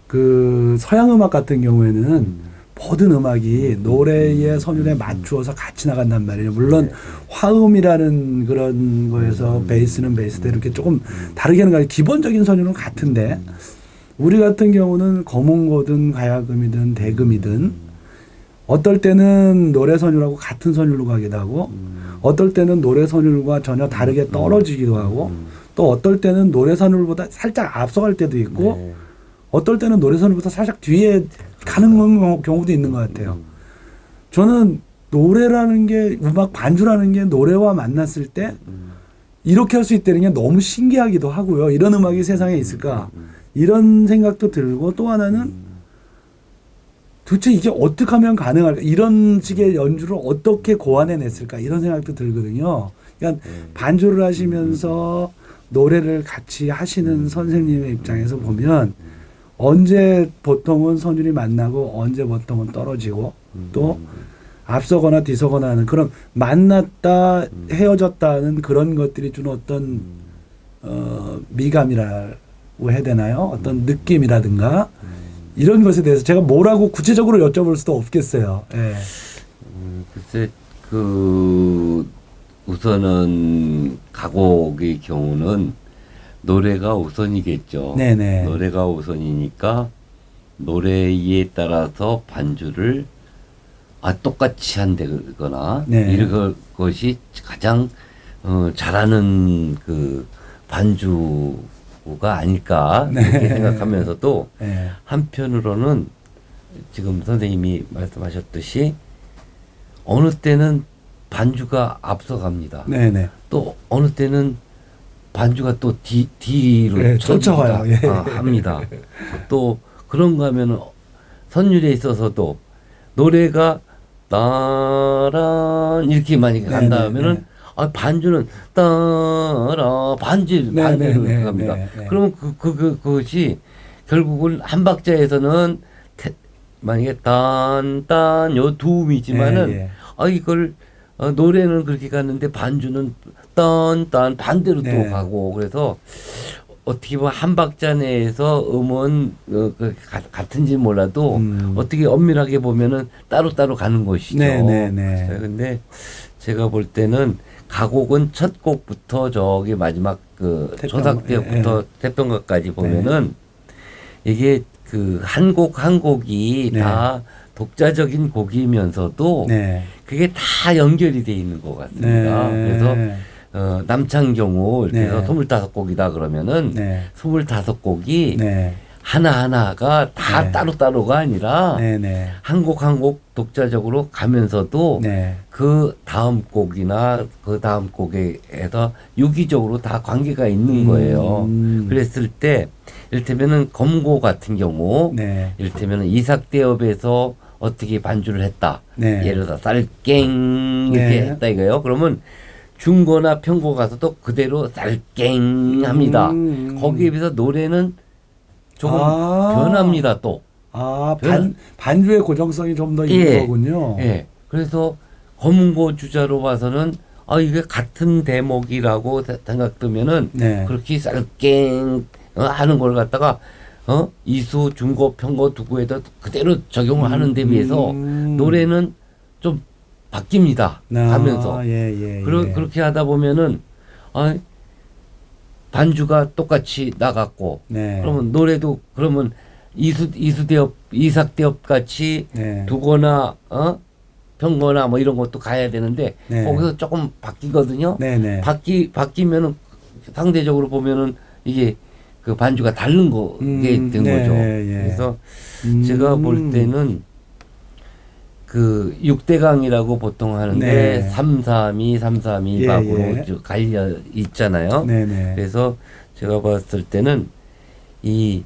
그 서양 음악 같은 경우에는 모든 음악이 노래의 선율에 맞추어서 같이 나간단 말이에요. 물론 화음이라는 그런 거에서 베이스는 베이스대로 이렇게 조금 다르게 하는 거 기본적인 선율은 같은데 우리 같은 경우는 검은고든 가야금이든 대금이든 어떨 때는 노래 선율하고 같은 선율로 가기도 하고 어떨 때는 노래 선율과 전혀 다르게 떨어지기도 하고 또 어떨 때는 노래 선율보다 살짝 앞서갈 때도 있고 어떨 때는 노래 선율보다 살짝 뒤에 가는 경우도 있는 것 같아요. 저는 노래라는 게 음악 반주라는 게 노래와 만났을 때 이렇게 할 수 있다는 게 너무 신기하기도 하고요. 이런 음악이 세상에 있을까? 이런 생각도 들고 또 하나는 도대체 이게 어떻게 하면 가능할까? 이런 식의 연주를 어떻게 고안해냈을까? 이런 생각도 들거든요. 그러니까 반주를 하시면서 노래를 같이 하시는 선생님의 입장에서 보면 언제 보통은 선율이 만나고 언제 보통은 떨어지고 또 앞서거나 뒤서거나 하는 그런 만났다 헤어졌다는 그런 것들이 주는 어떤 미감이라고 해야 되나요? 어떤 느낌이라든가 이런 것에 대해서 제가 뭐라고 구체적으로 여쭤볼 수도 없겠어요. 예. 글쎄 우선은 가곡의 경우는 노래가 우선이겠죠. 네네. 노래가 우선이니까 노래에 따라서 반주를 똑같이 한다거나 이런 것이 가장 잘하는 그 반주가 아닐까 이렇게 생각하면서도 한편으로는 지금 선생님이 말씀하셨듯이 어느 때는 반주가 앞서갑니다. 또 어느 때는 반주가 또 뒤로 쫓아와요. 합니다. 또 그런가 하면은 선율에 있어서도 노래가 따란 이렇게 많이 간다면은 반주는 따라 반주로 갑니다. 그러면 그것이 결국은 한 박자에서는 만약에 딴 요 두음이지만은 이걸 노래는 그렇게 갔는데 반주는 딴 반대로 또 가고 그래서 어떻게 보면 한 박자 내에서 음은 같은지 몰라도 어떻게 엄밀하게 보면은 따로따로 가는 것이죠. 근데 제가 볼 때는 가곡은 첫 곡부터 저기 마지막 그 초상대부터 태평가까지 보면은 이게 그 한 곡 한 곡이 다 독자적인 곡이면서도 그게 다 연결이 돼 있는 것 같습니다. 그래서 남창 경우 이렇게 해서 25곡이다 그러면은 25곡이 하나하나가 다 따로따로가 아니라 한 곡 한 곡 독자적으로 가면서도 그 다음 곡이나 그 다음 곡에서 유기적으로 다 관계가 있는 거예요. 그랬을 때 이를테면은 검고 같은 경우 이를테면은 이삭대업에서 어떻게 반주를 했다. 예를 들어 쌀갱 이렇게 했다 이거예요. 그러면 중고나 평고 가서도 그대로 쌀갱 합니다. 거기에 비해서 노래는 조금 변합니다 또. 반주의 고정성이 좀 더 있는 거군요. 그래서 검은고 주자로 봐서는 이게 같은 대목이라고 생각되면은 그렇게 쌀갱 하는 걸 갖다가 이수, 중고, 평고, 두고에다 그대로 적용을 하는 데 비해서 노래는 좀 바뀝니다. 가면서. 그렇게 하다 보면은 반주가 똑같이 나갔고 그러면 노래도 그러면 이수대업, 이삭대업 같이 두거나 평거나 뭐 이런 것도 가야 되는데 거기서 조금 바뀌거든요. 바뀌면은 상대적으로 보면은 이게 그 반주가 다른 거게 된 거죠. 그래서 제가 볼 때는 그 6대강이라고 보통 하는데 332, 332 박으로 갈려 있잖아요. 그래서 제가 봤을 때는 이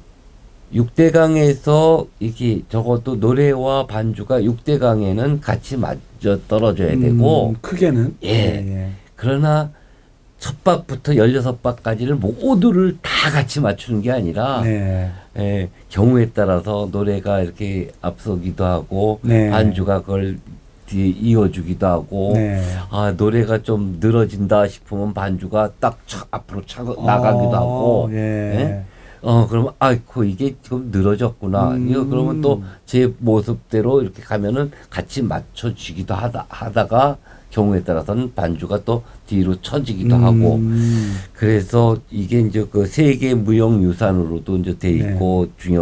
6대강에서 이게 적어도 노래와 반주가 6대강에는 같이 맞아 떨어져야 되고 크게는 그러나 첫 박부터 16박까지를 모두를 다 같이 맞추는 게 아니라 네. 경우에 따라서 노래가 이렇게 앞서기도 하고 네. 반주가 그걸 뒤에 이어주기도 하고 네. 아 노래가 좀 늘어진다 싶으면 반주가 딱 앞으로 나가기도 하고 예. 그러면 아이고 이게 지금 늘어졌구나. 이거 그러면 또 제 모습대로 이렇게 가면은 같이 맞춰지기도 하다가 경우에 따라서는 반주가 또 뒤로 쳐지기도 하고 그래서 이게 이제 그 세계 무형유산으로도 이제 돼 있고 네.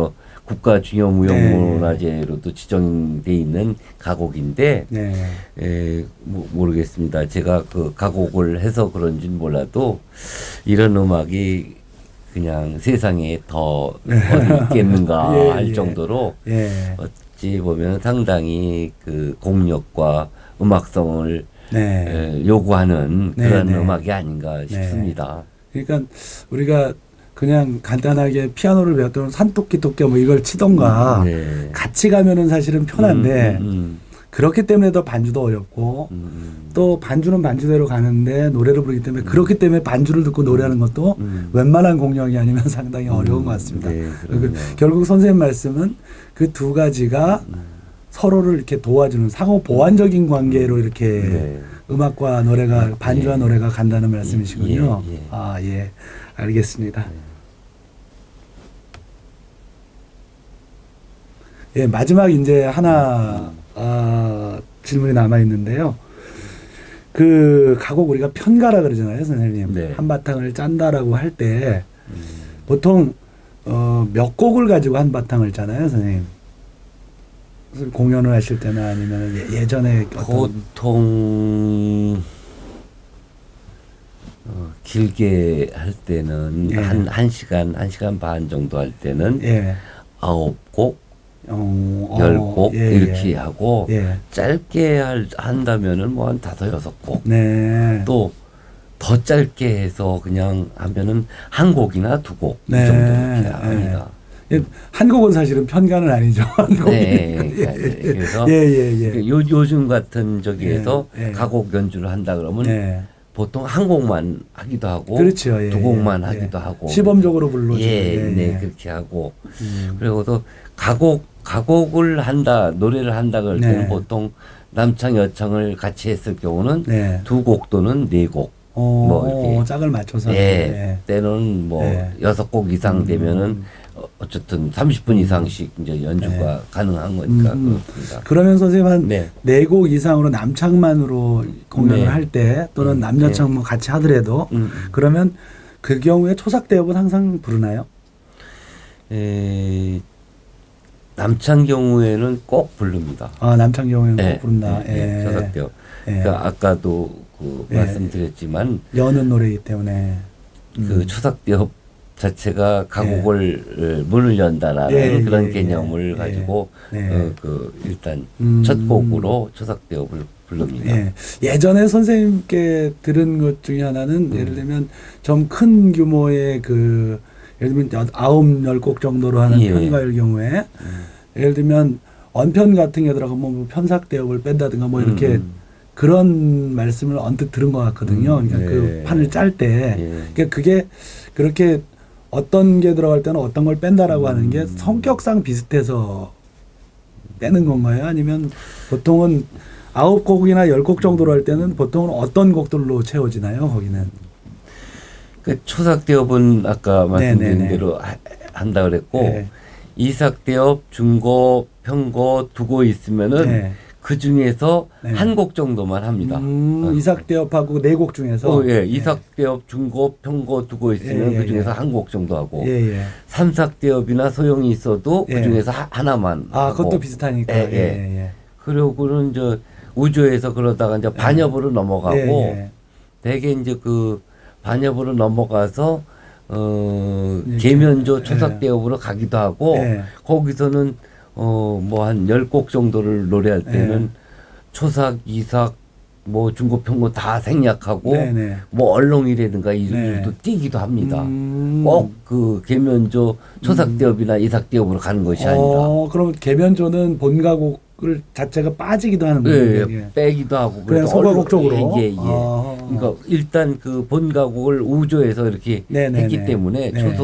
국가 중요 무형문화재로도 지정돼 있는 가곡인데 네. 모르겠습니다. 제가 그 가곡을 해서 그런지는 몰라도 이런 음악이 그냥 세상에 더 어디 있겠는가 예, 할 예. 정도로 예. 어찌 보면 상당히 그 공력과 음악성을 네. 요구하는 네, 그런 네. 음악이 아닌가 싶습니다. 그러니까 우리가 그냥 간단하게 피아노를 배웠던 산토끼 토끼 뭐 이걸 치던가 네. 같이 가면은 사실은 편한데 그렇기 때문에 더 반주도 어렵고 또 반주는 반주대로 가는데 노래를 부르기 때문에 그렇기 때문에 반주를 듣고 노래하는 것도 웬만한 공력이 아니면 상당히 어려운 것 같습니다. 네, 결국 선생님 말씀은 그 두 가지가 서로를 이렇게 도와주는 상호 보완적인 관계로 이렇게 네. 음악과 노래가 반주와 노래가 간다는 말씀이시군요. 예. 아, 예. 알겠습니다. 예, 마지막 이제 하나 질문이 남아 있는데요. 그 가곡 우리가 편가라 그러잖아요, 선생님. 네. 한바탕을 짠다라고 할 때 보통 몇 곡을 가지고 한바탕을 짜나요, 선생님? 공연을 하실 때나 아니면 예전에 보통 길게 할 때는 예. 한 시간 반 정도 할 때는 예. 9곡, 어, 10곡 예, 이렇게 예. 하고 예. 짧게 한다면은 뭐 한 5, 6곡. 네. 또 더 짧게 해서 그냥 하면은 한 곡이나 2곡 네. 이 정도 이렇게 합니다. 예, 한 곡은 사실은 편가는 아니죠. 한 곡이. 네, 그래서 예. 요즘 같은 저기에서 예. 가곡 연주를 한다 그러면 예. 보통 한 곡만 하기도 하고 그렇죠. 예, 2곡만 예. 하기도 하고 시범적으로 불러주고. 네, 그렇게 하고 그리고도 가곡을 한다 노래를 한다 그럴 때는 네. 보통 남창 여창을 같이 했을 경우는 네. 2곡 또는 4곡 뭐 이렇게 짝을 맞춰서. 때는 뭐 6곡 이상 되면은 어쨌든 30분 이상씩 이제 연주가 가능한 거니까 그렇습니다. 그러면 선생님 한 네. 4곡 이상으로 남창만으로 공연을 네. 할 때 또는 남여창 뭐 같이 하더라도 그러면 그 경우에 초삭대업은 항상 부르나요? 남창 경우에는 꼭 부릅니다. 아, 남창 경우에는 꼭 부른다. 초삭대업. 그러니까 아까도 말씀드렸지만 여는 노래이기 때문에 그 초삭대업 자체가 가곡을 문을 연다라는 그런 개념을 가지고 그 일단 첫 곡으로 초삭대업을 부릅니다. 예전에 선생님께 들은 것 중에 하나는 예를 들면 좀 큰 규모의 그 예를 들면 9, 10곡 정도로 하는 편가일 경우에 예를 들면 원편 같은 게 들어가면 뭐 편삭대업을 뺀다든가 뭐 이렇게 그런 말씀을 언뜻 들은 것 같거든요. 그러니까 그 판을 짤 때 그러니까 그게 그렇게 어떤 게 들어갈 때는 어떤 걸 뺀다라고 하는 게 성격상 비슷해서 빼는 건가요? 아니면 보통은 9곡이나 10곡 정도로 할 때는 보통은 어떤 곡들로 채워지나요? 거기는 그 초삭대업은 아까 말씀드린 대로 한다 그랬고 이삭대업, 중고, 편고 두고 있으면은 그 중에서 한 곡 정도만 합니다. 이삭대업하고 4곡 중에서 이삭대업, 중고, 편고 두고 있으면 그 중에서 한 곡 정도 하고 삼삭대업이나 소용이 있어도 그 중에서 하나만 하고. 그것도 비슷하니까. 그리고는 이제 우주에서 그러다가 이제 반엽으로 넘어가고 대개 이제 그 반엽으로 넘어가서 계면조 초삭대업으로 가기도 하고 거기서는 뭐 한 10곡 정도를 노래할 때는 초삭, 이삭, 뭐 중고, 편고 다 생략하고 뭐 얼렁이라든가 이름도 띄기도 합니다. 꼭 그 계면조 초삭대업이나 이삭대업으로 가는 것이 아니라. 그럼 계면조는 본가곡을 자체가 빠지기도 하는 거예요? 빼기도 하고. 그냥 소가곡 쪽으로. 그러니까 일단 그 본가곡을 우조에서 이렇게 네네네. 했기 때문에 네.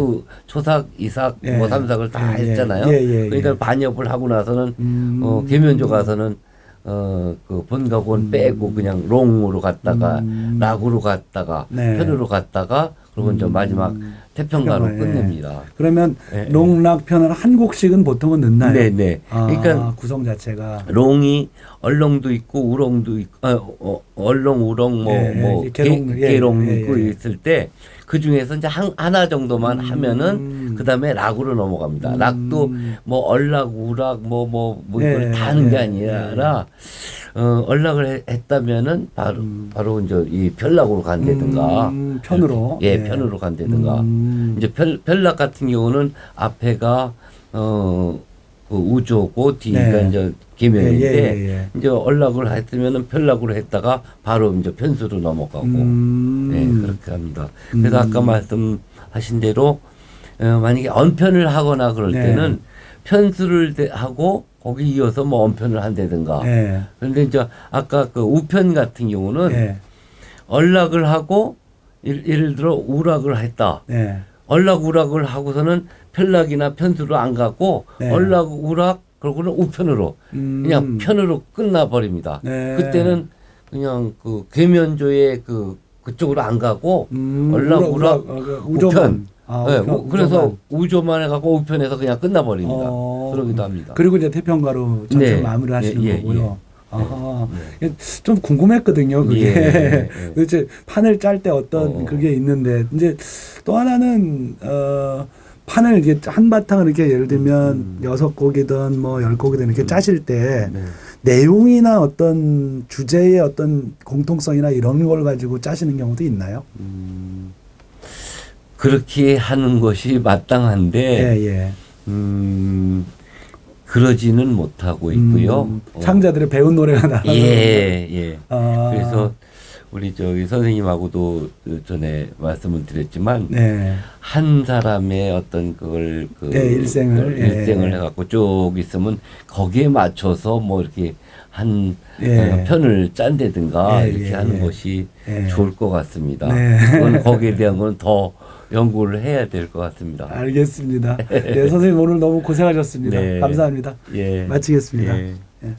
초삭, 이삭, 예. 뭐 삼삭을 다 예, 예. 했잖아요. 예, 예, 예. 그러니까 반엽을 하고 나서는 계면조 가서는 그 본가곡은 빼고 그냥 롱으로 갔다가 락으로 갔다가 네. 편으로 갔다가 그리고 이제 마지막 태평가로 태평가, 예. 끝냅니다. 그러면 예, 예. 롱락 편을 한 곡씩은 보통은 넣나요? 네네. 아, 그러니까 구성 자체가 롱이 얼렁도 있고 우렁도 있고 얼렁 우렁 예, 예, 계롱, 예, 계롱 예, 있고 예. 있을 때 그 중에서 이제 하나 정도만 하면은 그 다음에 락으로 넘어갑니다. 락도 뭐 얼락 우락 뭐 이걸 예, 다 하는 게 예, 아니라 얼락을 했다면은 바로 이제 이 편락으로 간다든가 편으로 예, 예. 편으로 간다든가 이제 편락 같은 경우는 앞에가 그 우조고 뒤가 네. 이제 계면인데 예, 예, 예. 이제 얼락을 했으면은 편락으로 했다가 바로 이제 편수로 넘어가고 네, 그렇게 합니다. 그래서 아까 말씀하신 대로 만약에 언편을 하거나 그럴 네. 때는 편수를 하고 거기 이어서 뭐 언편을 한다든가. 예. 그런데 이제 아까 그 우편 같은 경우는 예. 얼락을 하고 예를 들어 우락을 했다. 예. 얼락 우락을 하고서는 편락이나 편수로 안 가고 네. 얼락 우락 그러고는 우편으로 그냥 편으로 끝나버립니다. 네. 그때는 그냥 그 계면조의 그쪽으로 안 가고 얼락 우락 우편. 네, 그래서 우조만 해갖고 우편에서 그냥 끝나버립니다. 그러기도 합니다. 그리고 이제 태평가로 전체 네. 마무리를 하시는 예, 거고요. 예. 아하. 좀 궁금했거든요. 그게 예. 도대체 판을 짤 때 어떤 그게 있는데 이제 또 하나는 판을 이게 한 바탕을 이렇게 예를 들면 6곡이든 뭐 10곡이든 이렇게 짜실 때 네. 내용이나 어떤 주제의 어떤 공통성이나 이런 걸 가지고 짜시는 경우도 있나요? 그렇게 하는 것이 마땅한데 예, 예. 그러지는 못하고 있고요. 창자들의 배운 노래가 나가는 예, 예. 아. 그래서 우리 저기 선생님하고도 전에 말씀을 드렸지만 네. 한 사람의 어떤 그걸 일생을 일생을 해갖고 쭉 있으면 거기에 맞춰서 뭐 이렇게 한 예. 편을 짠다든가 예, 이렇게 예, 하는 예. 것이 예. 좋을 것 같습니다. 네. 그건 거기에 대한 건 더 연구를 해야 될 것 같습니다. 알겠습니다. 네, 선생님 오늘 너무 고생하셨습니다. 네. 감사합니다. 예. 마치겠습니다. 예. 예.